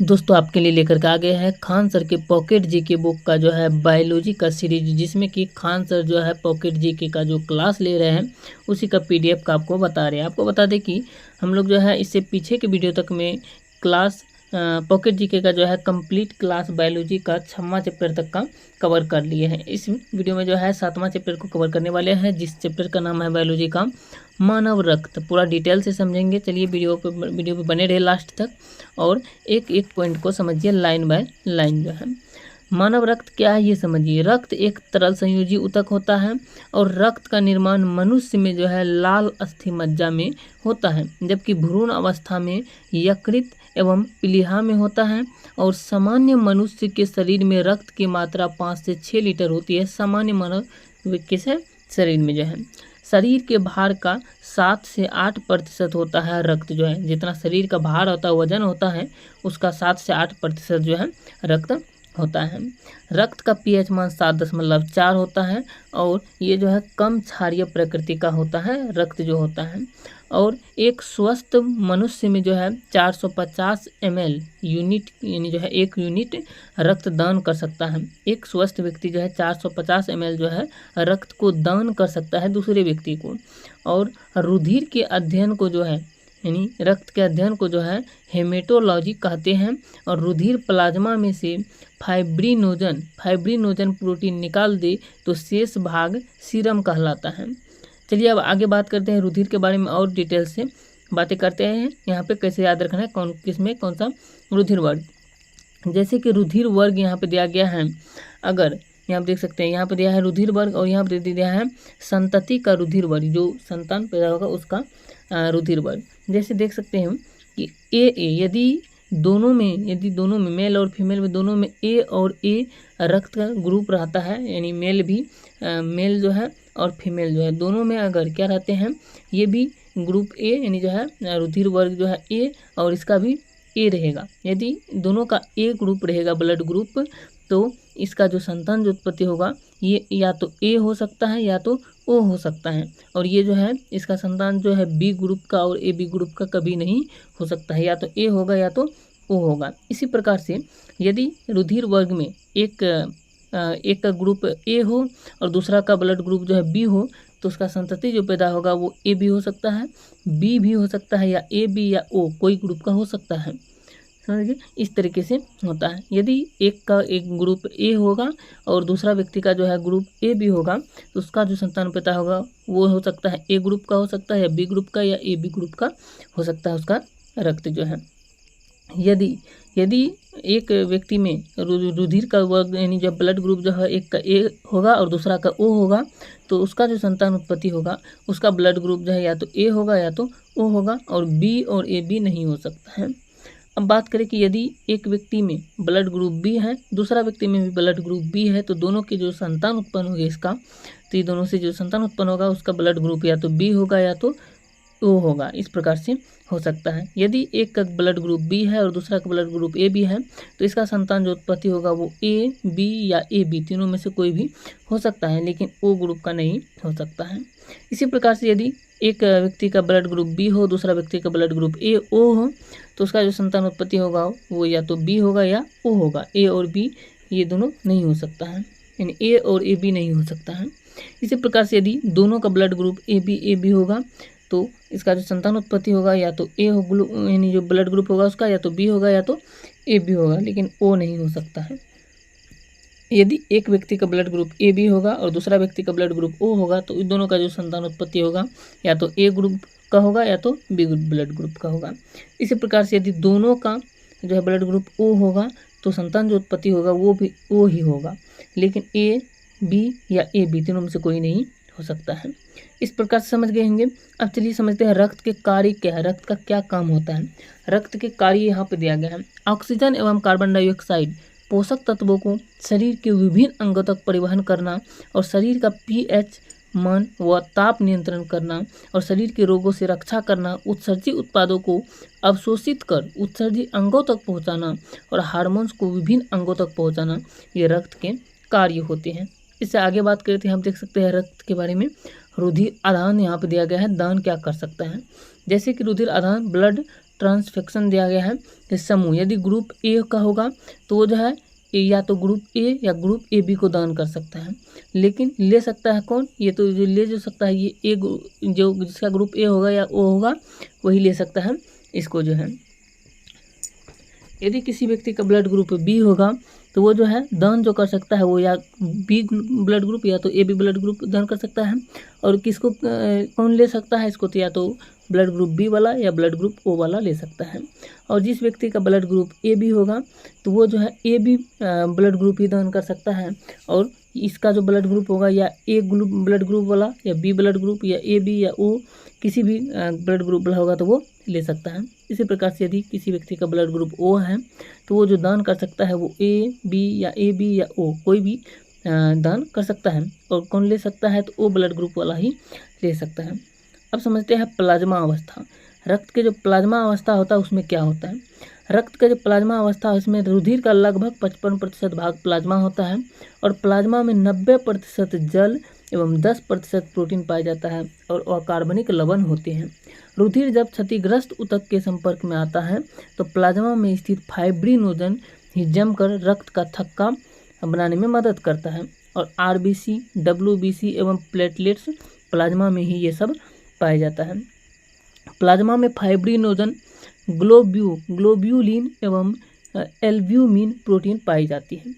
दोस्तों आपके लिए लेकर के आ गए हैं खान सर के पॉकेट जीके बुक का जो है बायोलॉजी का सीरीज, जिसमें कि खान सर जो है पॉकेट जीके का जो क्लास ले रहे हैं उसी का पीडीएफ का आपको बता रहे हैं। आपको बता दें कि हम लोग जो है इससे पीछे के वीडियो तक में क्लास पॉकेट जीके का जो है कंप्लीट क्लास बायोलॉजी का 6वां चैप्टर तक का कवर कर लिए हैं। इस वीडियो में जो है 7वां चैप्टर को कवर करने वाले हैं, जिस चैप्टर का नाम है बायोलॉजी का मानव रक्त। पूरा डिटेल से समझेंगे। चलिए वीडियो पे बने रहे लास्ट तक और एक एक पॉइंट को समझिए लाइन बाय लाइन। जो है मानव रक्त क्या है ये समझिए। रक्त एक तरल संयोजी ऊतक होता है और रक्त का निर्माण मनुष्य में जो है लाल अस्थि मज्जा में होता है, जबकि भ्रूण अवस्था में यकृत एवं प्लीहा में होता है। और सामान्य मनुष्य के शरीर में रक्त की मात्रा 5 से 6 लीटर होती है। सामान्य मानव के शरीर में जो है शरीर के भार का 7 से 8% होता है रक्त। जो है जितना शरीर का भार होता है, वजन होता है, उसका 7 से 8% जो है रक्त होता है। रक्त का पीएच मान 7.4 होता है और ये जो है कम क्षारीय प्रकृति का होता है रक्त जो होता है। और एक स्वस्थ मनुष्य में जो है 450 ml यूनिट यानी जो है 1 यूनिट रक्त दान कर सकता है। एक स्वस्थ व्यक्ति जो है 450 ml जो है रक्त को दान कर सकता है दूसरे व्यक्ति को। और रुधिर के अध्ययन को जो है यानी रक्त के अध्ययन को जो है हेमेटोलॉजी कहते हैं। और रुधिर प्लाज्मा में से फाइब्रिनोजन प्रोटीन निकाल दे तो शेष भाग सीरम कहलाता है। चलिए अब आगे बात करते हैं रुधिर के बारे में और डिटेल से बातें करते हैं। यहाँ पे कैसे याद रखना है कौन किसमें कौन सा रुधिर वर्ग। जैसे कि रुधिर वर्ग यहाँ पे दिया गया है। अगर यहाँ पे देख सकते हैं, यहाँ पे दिया है रुधिर वर्ग और यहाँ पे दे दिया है संतति का रुधिर वर्ग, जो संतान पैदा होगा उसका रुधिर वर्ग। जैसे देख सकते हैं कि यदि दोनों में मेल और फीमेल में दोनों में ए और ए रक्त का ग्रुप रहता है, यानी मेल जो है और फीमेल जो है दोनों में अगर क्या रहते हैं, ये भी ग्रुप ए यानी जो है रुधिर वर्ग जो है ए और इसका भी ए रहेगा। यदि दोनों का ए ग्रुप रहेगा ब्लड ग्रुप, तो इसका जो संतान जो उत्पत्ति होगा ये या तो ए हो सकता है या तो ओ हो सकता है। और ये जो है इसका संतान जो है बी ग्रुप का और ए बी ग्रुप का कभी नहीं हो सकता है, या तो ए होगा या तो ओ होगा। इसी प्रकार से यदि रुधिर वर्ग में एक का ग्रुप ए हो और दूसरा का ब्लड ग्रुप जो है बी हो, तो उसका संतति जो पैदा होगा वो ए भी हो सकता है, बी भी हो सकता है, या ए बी या ओ कोई ग्रुप का हो सकता है। समझिए इस तरीके से होता है। यदि एक का एक ग्रुप ए होगा और दूसरा व्यक्ति का जो है ग्रुप ए भी होगा, तो उसका जो संतान पैदा होगा वो हो सकता है ए ग्रुप का हो सकता है, या बी ग्रुप का, या ए बी ग्रुप का हो सकता है उसका रक्त जो है। यदि एक व्यक्ति में रुधिर का वर्ग यानी जब ब्लड ग्रुप जो है एक का ए होगा और दूसरा का ओ होगा, तो उसका जो संतान उत्पत्ति होगा उसका ब्लड ग्रुप जो है या तो ए होगा या तो ओ होगा, और बी और ए बी नहीं हो सकता है। अब बात करें कि यदि एक व्यक्ति में ब्लड ग्रुप बी है, दूसरा व्यक्ति में भी ब्लड ग्रुप बी है, तो दोनों के जो संतान उत्पन्न होगी इसका, तो ये दोनों से जो संतान उत्पन्न होगा उसका ब्लड ग्रुप या तो बी होगा या तो ओ होगा। इस प्रकार से हो सकता है। यदि एक का ब्लड ग्रुप बी है और दूसरा का ब्लड ग्रुप ए बी है, तो इसका संतान जो उत्पत्ति होगा वो ए बी या ए बी तीनों में से कोई भी हो सकता है, लेकिन ओ ग्रुप का नहीं हो सकता है। इसी प्रकार से यदि एक व्यक्ति का ब्लड ग्रुप बी हो, दूसरा व्यक्ति का ब्लड ग्रुप ए ओ हो, तो उसका जो संतान उत्पत्ति होगा वो या तो बी होगा या ओ होगा। ए और बी ये दोनों नहीं हो सकता है, यानी ए और ए बी नहीं हो सकता है। इसी प्रकार से यदि दोनों का ब्लड ग्रुप ए बी होगा, तो इसका जो संतान उत्पत्ति होगा या तो ए हो यानी जो ब्लड ग्रुप होगा उसका या तो बी होगा या तो ए बी होगा, लेकिन ओ नहीं हो सकता है। यदि एक व्यक्ति का ब्लड ग्रुप ए बी होगा और दूसरा व्यक्ति का ब्लड ग्रुप ओ होगा, तो इन दोनों का जो संतान उत्पत्ति होगा या तो ए ग्रुप का होगा या तो बी ब्लड ग्रुप का होगा। इसी प्रकार से यदि दोनों का जो है ब्लड ग्रुप ओ होगा, तो संतान जो उत्पत्ति होगा वो भी ओ ही होगा, लेकिन ए बी या ए बी तीनों में से कोई नहीं हो सकता है। इस प्रकार से समझ गए होंगे। अब चलिए समझते हैं रक्त के कार्य क्या है, रक्त का क्या काम होता है। रक्त के कार्य यहाँ पे दिया गया है। ऑक्सीजन एवं कार्बन डाइऑक्साइड पोषक तत्वों को शरीर के विभिन्न अंगों तक परिवहन करना और शरीर का पीएच मान व ताप नियंत्रण करना और शरीर के रोगों से रक्षा करना, उत्सर्जी उत्पादों को अवशोषित कर उत्सर्जी अंगों तक पहुँचाना और हार्मोन्स को विभिन्न अंगों तक पहुँचाना, ये रक्त के कार्य होते हैं। इससे आगे बात करते हैं, हम देख सकते हैं रक्त के बारे में। रुधिर आदान यहाँ पे दिया गया है, दान क्या कर सकता है। जैसे कि रुधिर आदान ब्लड ट्रांसफेक्शन दिया गया है कि समूह यदि ग्रुप ए का होगा तो वो जो है या तो ग्रुप ए या ग्रुप ए बी को दान कर सकता है। लेकिन ले सकता है कौन, ये तो जो ले जो सकता है ये ए जो जिसका ग्रुप ए होगा या ओ होगा वही ले सकता है इसको जो है। यदि किसी व्यक्ति का ब्लड ग्रुप बी होगा तो वो जो है दान जो कर सकता है वो या बी ब्लड ग्रुप या तो ए बी ब्लड ग्रुप दान कर सकता है। और किसको कौन ले सकता है इसको, तो या तो ब्लड ग्रुप बी वाला या ब्लड ग्रुप ओ वाला ले सकता है। और जिस व्यक्ति का ब्लड ग्रुप ए बी होगा तो वो जो है ए बी ब्लड ग्रुप ही दान कर सकता है। और इसका जो ब्लड ग्रुप होगा या ए ग्रुप ब्लड ग्रुप वाला या बी ब्लड ग्रुप या ए बी या ओ किसी भी ब्लड ग्रुप वाला होगा तो वो ले सकता है। इसी प्रकार से यदि किसी व्यक्ति का ब्लड ग्रुप ओ है तो वो जो दान कर सकता है वो ए बी या ओ कोई भी दान कर सकता है। और कौन ले सकता है, तो ओ ब्लड ग्रुप वाला ही ले सकता है। अब समझते हैं प्लाज्मा अवस्था। रक्त के जो प्लाज्मा अवस्था होता है उसमें क्या होता है। रक्त का जो प्लाज्मा अवस्था है उसमें रुधिर का लगभग 55% भाग प्लाज्मा होता है और प्लाज्मा में 90% जल एवं 10% प्रोटीन पाया जाता है और अकार्बनिक लवण होते हैं। रुधिर जब क्षतिग्रस्त ऊतक के संपर्क में आता है तो प्लाज्मा में स्थित फाइब्रिनोजन ही जमकर रक्त का थक्का बनाने में मदद करता है और आरबीसी, डब्ल्यूबीसी एवं प्लेटलेट्स प्लाज्मा में ही ये सब पाया जाता है। प्लाज्मा में फाइब्रिनोजन, ग्लोब्यूलिन एवं एल्ब्यूमिन प्रोटीन पाई जाती है।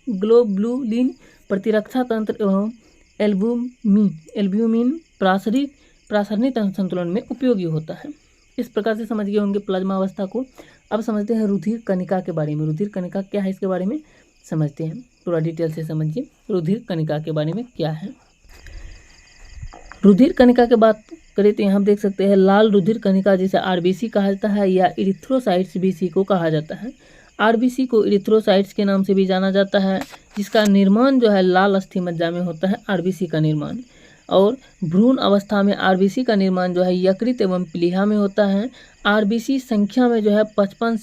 ग्लोब्यूलिन प्रतिरक्षा तंत्र एवं एल्ब्यूमिन प्रासरणिक संतुलन में उपयोगी होता है। इस प्रकार से समझ गए होंगे प्लाज्मा अवस्था को। अब समझते हैं रुधिर कणिका के बारे में। रुधिर कणिका क्या है इसके बारे में समझते हैं, थोड़ा डिटेल से समझिए रुधिर कणिका के बारे में क्या है। रुधिर कणिका की बात करें तो यहाँ देख सकते हैं लाल रुधिर कणिका जिसे आरबीसी कहा जाता है या इरिथ्रोसाइट्स भी इसी को कहा जाता है। आरबीसी को इरिथ्रोसाइट्स के नाम से भी जाना जाता है, जिसका निर्माण जो है लाल अस्थि मज्जा में होता है आरबीसी का निर्माण। और भ्रूण अवस्था में आरबीसी का निर्माण जो है यकृत एवं प्लीहा में होता है। आरबीसी संख्या में जो है 50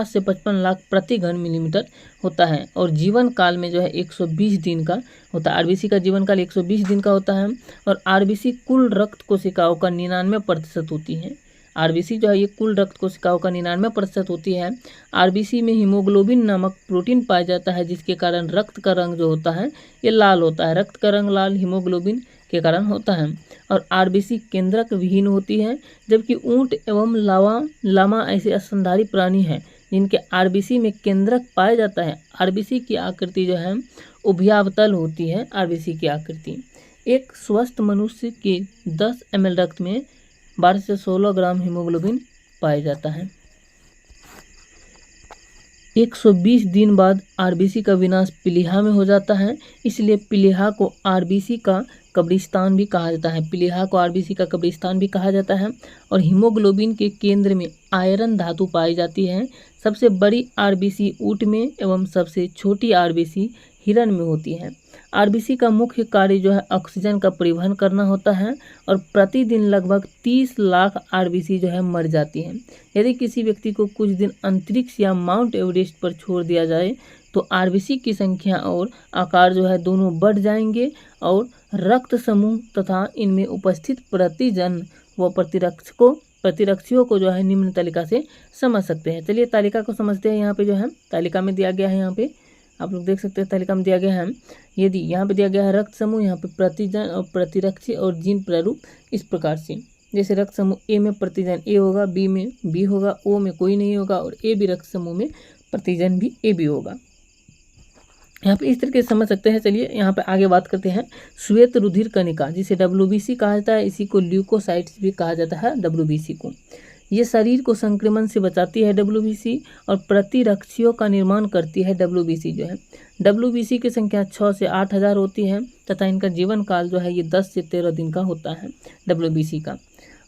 से 55 लाख प्रति घन मिलीमीटर होता है और जीवन काल में जो है 120 दिन का होता है। आरबीसी का जीवन काल 120 दिन का होता है और आरबीसी कुल रक्त कोशिकाओं का 99% होती है। आरबीसी जो है ये कुल रक्त कोशिकाओं का 99% होती है। आरबीसी में हीमोग्लोबिन नामक प्रोटीन पाया जाता है जिसके कारण रक्त का रंग जो होता है ये लाल होता है। रक्त का रंग लाल हीमोग्लोबिन के कारण होता है। और आरबीसी केंद्रक विहीन होती है, जबकि ऊंट एवं लामा ऐसे स्तनधारी प्राणी हैं जिनके आरबीसी में केंद्रक पाया जाता है। आरबीसी की आकृति जो है उभयावतल होती है। आरबीसी की आकृति एक स्वस्थ मनुष्य के 10 ml रक्त में 12 से 16 ग्राम हीमोग्लोबिन पाया जाता है। 120 दिन बाद आरबीसी का विनाश प्लीहा में हो जाता है, इसलिए प्लीहा को आरबीसी का कब्रिस्तान भी कहा जाता है। प्लीहा को आरबीसी का कब्रिस्तान भी कहा जाता है। और हीमोग्लोबिन के केंद्र में आयरन धातु पाई जाती है। सबसे बड़ी आरबीसी ऊंट में एवं सबसे छोटी आरबीसी हिरण में होती है। आरबीसी का मुख्य कार्य जो है ऑक्सीजन का परिवहन करना होता है और प्रतिदिन लगभग 30 लाख आरबीसी जो है मर जाती हैं। यदि किसी व्यक्ति को कुछ दिन अंतरिक्ष या माउंट एवरेस्ट पर छोड़ दिया जाए तो आरबीसी की संख्या और आकार जो है दोनों बढ़ जाएंगे और रक्त समूह तथा इनमें उपस्थित प्रतिजन व प्रतिरक्षियों को जो है निम्न तालिका से समझ सकते हैं। चलिए तालिका को समझते हैं। यहाँ पे जो है तालिका में दिया गया है, यहाँ पे आप लोग देख सकते हैं तालिका में दिया गया है। यदि यहाँ पे दिया गया है रक्त समूह, यहाँ पे प्रतिजन और प्रतिरक्षी और जीन प्रारूप इस प्रकार से। जैसे रक्त समूह ए में प्रतिजन ए होगा, बी में बी होगा, ओ में कोई नहीं होगा और ए बी रक्त समूह में प्रतिजन भी ए बी होगा। यहाँ पे इस तरीके से समझ सकते हैं। चलिए यहाँ पे आगे बात करते हैं श्वेत रुधिर कणिका जिसे डब्ल्यूबीसी कहा जाता है। इसी को ल्यूकोसाइट्स भी कहा जाता है डब्ल्यूबीसी को। ये शरीर को संक्रमण से बचाती है डब्ल्यूबीसी और प्रतिरक्षियों का निर्माण करती है डब्ल्यूबीसी जो है। डब्ल्यूबीसी की संख्या 6 से 8 हज़ार होती है तथा इनका जीवन काल जो है ये 10 से 13 दिन का होता है डब्ल्यूबीसी का।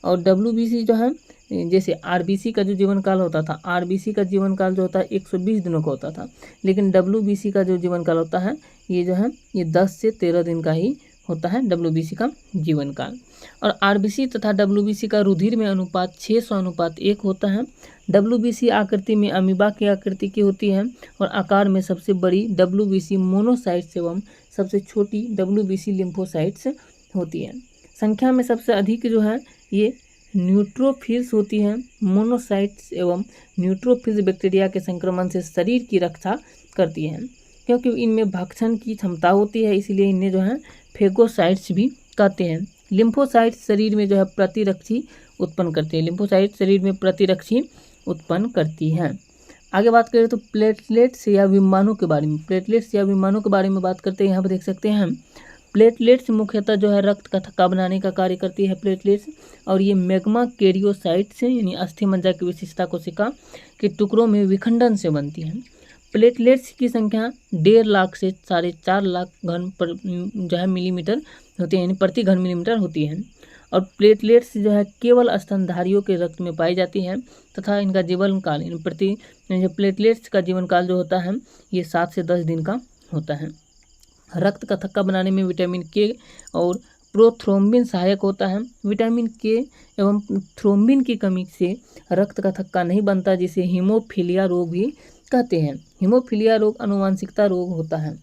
और डब्ल्यूबीसी जो है जैसे आरबीसी का जो जीवन काल होता था, आरबीसी का जीवन काल जो होता है 120 दिनों का होता था, लेकिन डब्ल्यूबीसी का जो जीवन काल होता है ये जो है ये 10 से 13 दिन का ही होता है डब्ल्यूबीसी का जीवन काल। और आरबीसी तथा डब्ल्यूबीसी का रुधिर में अनुपात 600:1 होता है। डब्ल्यूबीसी आकृति में अमीबा की आकृति की होती है और आकार में सबसे बड़ी डब्ल्यूबीसी मोनोसाइट्स एवं सबसे छोटी डब्ल्यूबीसी लिम्फोसाइट्स होती है। संख्या में सबसे अधिक जो है ये न्यूट्रोफिल्स होती हैं। मोनोसाइट्स एवं न्यूट्रोफिल्स बैक्टीरिया के संक्रमण से शरीर की रक्षा करती हैं, क्योंकि इनमें भक्षण की क्षमता होती है, इसीलिए इन्हें जो है फेगोसाइट्स भी कहते हैं। लिम्फोसाइट्स शरीर में जो है प्रतिरक्षी उत्पन्न करती है। लिम्फोसाइट शरीर में प्रतिरक्षी उत्पन्न करती हैं। आगे बात करें तो प्लेटलेट्स या विमानों के बारे में। प्लेटलेट्स या विमानों के बारे में बात करते हैं। यहाँ पर देख सकते हैं हम प्लेटलेट्स मुख्यतः जो है रक्त का थक्का बनाने का कार्य करती है प्लेटलेट्स, और ये मैग्मा कैरियोसाइट्स यानी अस्थि मज्जा की विशिष्टता कोशिका के टुकड़ों में विखंडन से बनती हैं। प्लेटलेट्स की संख्या 1.5 लाख से 4.5 लाख घन पर जो है मिलीमीटर होती है, यानी प्रति घन मिलीमीटर होती है। और प्लेटलेट्स जो है केवल स्तनधारियों के रक्त में पाई जाती हैं तथा इनका जीवन काल यानी प्लेटलेट्स का जीवन काल जो होता है ये 7 से 10 दिन का होता है। रक्त का थक्का बनाने में विटामिन के और प्रोथ्रोम्बिन सहायक होता है। विटामिन के एवं थ्रोम्बिन की कमी से रक्त का थक्का नहीं बनता, जिसे हीमोफीलिया रोग भी कहते हैं। हीमोफीलिया रोग आनुवांशिकता रोग होता है।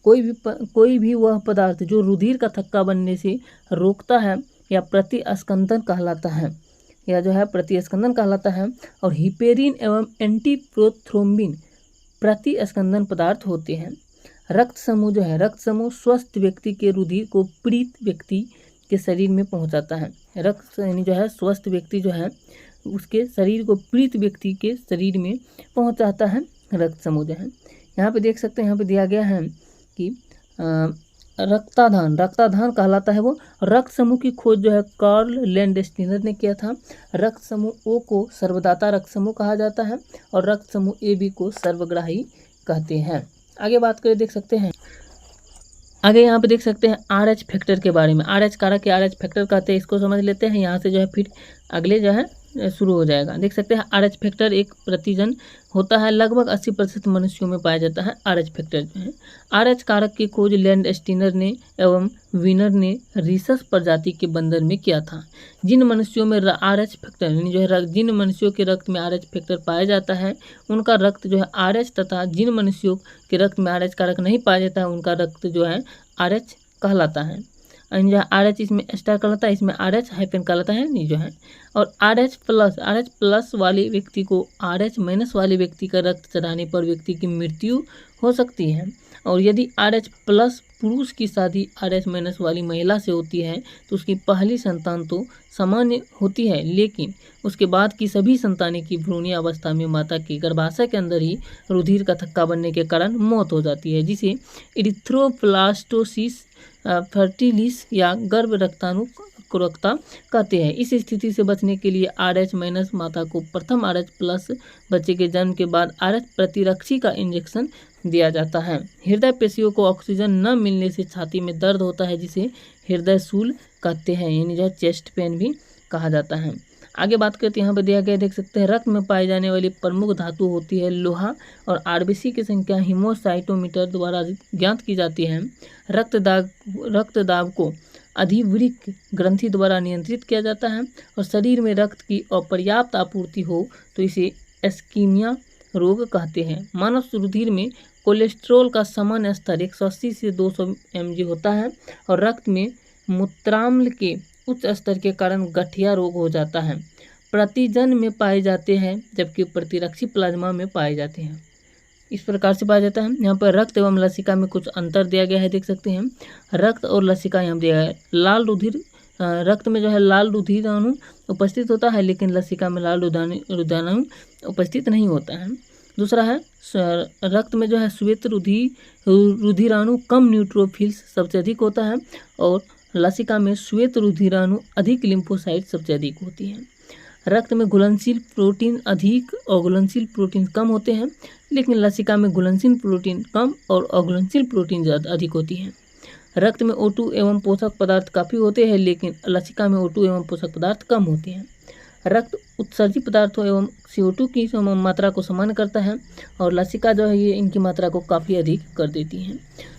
कोई भी वह पदार्थ जो रुधिर का थक्का बनने से रोकता है या प्रतिस्कंदन कहलाता है, और हिपेरिन एवं एंटीप्रोथ्रोम्बिन प्रतिस्कंदन पदार्थ होते हैं। रक्त समूह स्वस्थ व्यक्ति के रुधिर को पीड़ित व्यक्ति के शरीर में पहुंचाता है। रक्त यानी जो है स्वस्थ व्यक्ति जो है उसके शरीर को पीड़ित व्यक्ति के शरीर में पहुंचाता है रक्त समूह जो है। यहाँ पे देख सकते हैं, यहाँ पे दिया गया है कि रक्ताधान कहलाता है वो। रक्त समूह की खोज जो है कार्ल लैंडस्टीनर ने किया था। रक्त समूह ओ को सर्वदाता रक्त समूह कहा जाता है और रक्त समूह ए बी को सर्वग्राही कहते हैं। आगे बात करें, देख सकते हैं आगे यहाँ पे देख सकते हैं RH फैक्टर के बारे में। RH कारक या RH फैक्टर कहते हैं, इसको समझ लेते हैं। यहाँ से जो है फिर अगले जो है शुरू हो जाएगा। देख सकते हैं RH फैक्टर एक प्रतिजन होता है, लगभग 80% मनुष्यों में पाया जाता है RH फैक्टर जो है। RH कारक की खोज लैंडस्टीनर ने एवं वीनर ने रिसस प्रजाति के बंदर में किया था। जिन मनुष्यों में RH फैक्टर यानी जो है जिन मनुष्यों के रक्त में RH फैक्टर पाया जाता है उनका रक्त जो है RH, तथा जिन मनुष्यों के रक्त में RH कारक नहीं पाया जाता है उनका रक्त जो है RH कहलाता है। जहाँ RH इसमें स्टार कहलाता है, इसमें RH हाइफन कहलाता है नहीं जो है। और RH प्लस वाले व्यक्ति को RH माइनस वाले व्यक्ति का रक्त चढ़ाने पर व्यक्ति की मृत्यु हो सकती है। और यदि RH प्लस पुरुष की शादी RH माइनस वाली महिला से होती है तो उसकी पहली संतान तो सामान्य होती है, लेकिन उसके बाद की सभी संतानें की भ्रूणीय अवस्था में माता के गर्भाशय के अंदर ही रुधिर का थक्का बनने के कारण मौत हो जाती है, जिसे इरिथ्रोप्लास्टोसिस फर्टिलिस या गर्भ रक्ताणुकता कहते हैं। इस स्थिति से बचने के लिए RH माइनस माता को प्रथम RH प्लस बच्चे के जन्म के बाद RH प्रतिरक्षी का इंजेक्शन दिया जाता है। हृदय पेशियों को ऑक्सीजन न मिलने से छाती में दर्द होता है, जिसे हृदय शूल कहते हैं, यानी जो चेस्ट पेन भी कहा जाता है। आगे बात करते हैं, यहाँ पर दिया गया देख सकते हैं रक्त में पाई जाने वाली प्रमुख धातु होती है लोहा, और RBC की संख्या हीमोसाइटोमीटर द्वारा ज्ञात की जाती है। रक्तदाब को अधिवृक्क ग्रंथि द्वारा नियंत्रित किया जाता है, और शरीर में रक्त की अपर्याप्त आपूर्ति हो तो इसे इस्कीमिया रोग कहते हैं। मानव रुधिर में कोलेस्ट्रॉल का सामान्य स्तर 180 से 200 mg होता है, और रक्त में मूत्राम्ल के उच्च स्तर के कारण गठिया रोग हो जाता है। प्रतिजन में पाए जाते हैं, जबकि प्रतिरक्षी प्लाज्मा में पाए जाते हैं। इस प्रकार से पाया जाता है। यहाँ पर रक्त एवं लसिका में कुछ अंतर दिया गया है, देख सकते हैं रक्त और लसिका यहाँ दिया है। लाल रुधिर रक्त में जो है लाल रुधिराणु उपस्थित होता है, लेकिन लसिका में लाल रुधिराणु उपस्थित नहीं होता है। दूसरा है रक्त में जो है श्वेत रुधिराणु कम न्यूट्रोफिल्स सबसे अधिक होता है, और लसिका में श्वेत रुधिराणु अधिक लिम्फोसाइट सबसे अधिक होती है। रक्त में घुलनशील प्रोटीन अधिक और घुलनशील प्रोटीन कम होते हैं, लेकिन लसिका में घुलनशील प्रोटीन कम और अघुलनशील प्रोटीन ज़्यादा अधिक होती है। रक्त में O2 एवं पोषक पदार्थ काफ़ी होते हैं, लेकिन लसिका में O2 एवं पोषक पदार्थ कम होते हैं। रक्त उत्सर्जित पदार्थों एवं CO2 की मात्रा को समान करता है, और लसिका जो है ये इनकी मात्रा को काफ़ी अधिक कर देती है।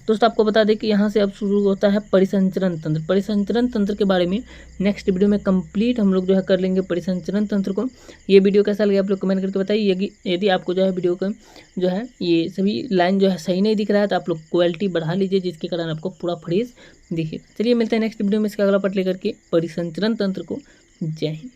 दोस्तों आपको बता दें कि यहाँ से अब शुरू होता है परिसंचरण तंत्र। परिसंचरण तंत्र के बारे में नेक्स्ट वीडियो में कंप्लीट हम लोग जो है कर लेंगे परिसंचरण तंत्र को। ये वीडियो कैसा लगे आप लोग कमेंट करके बताइए। यदि आपको जो है वीडियो का जो है ये सभी लाइन जो है सही नहीं दिख रहा है तो आप लोग क्वालिटी बढ़ा लीजिए, जिसके कारण आपको पूरा फ्रेश दिखे। चलिए मिलते हैं नेक्स्ट वीडियो में इसका अगला पार्ट लेकर के परिसंचरण तंत्र को। जय हिंद।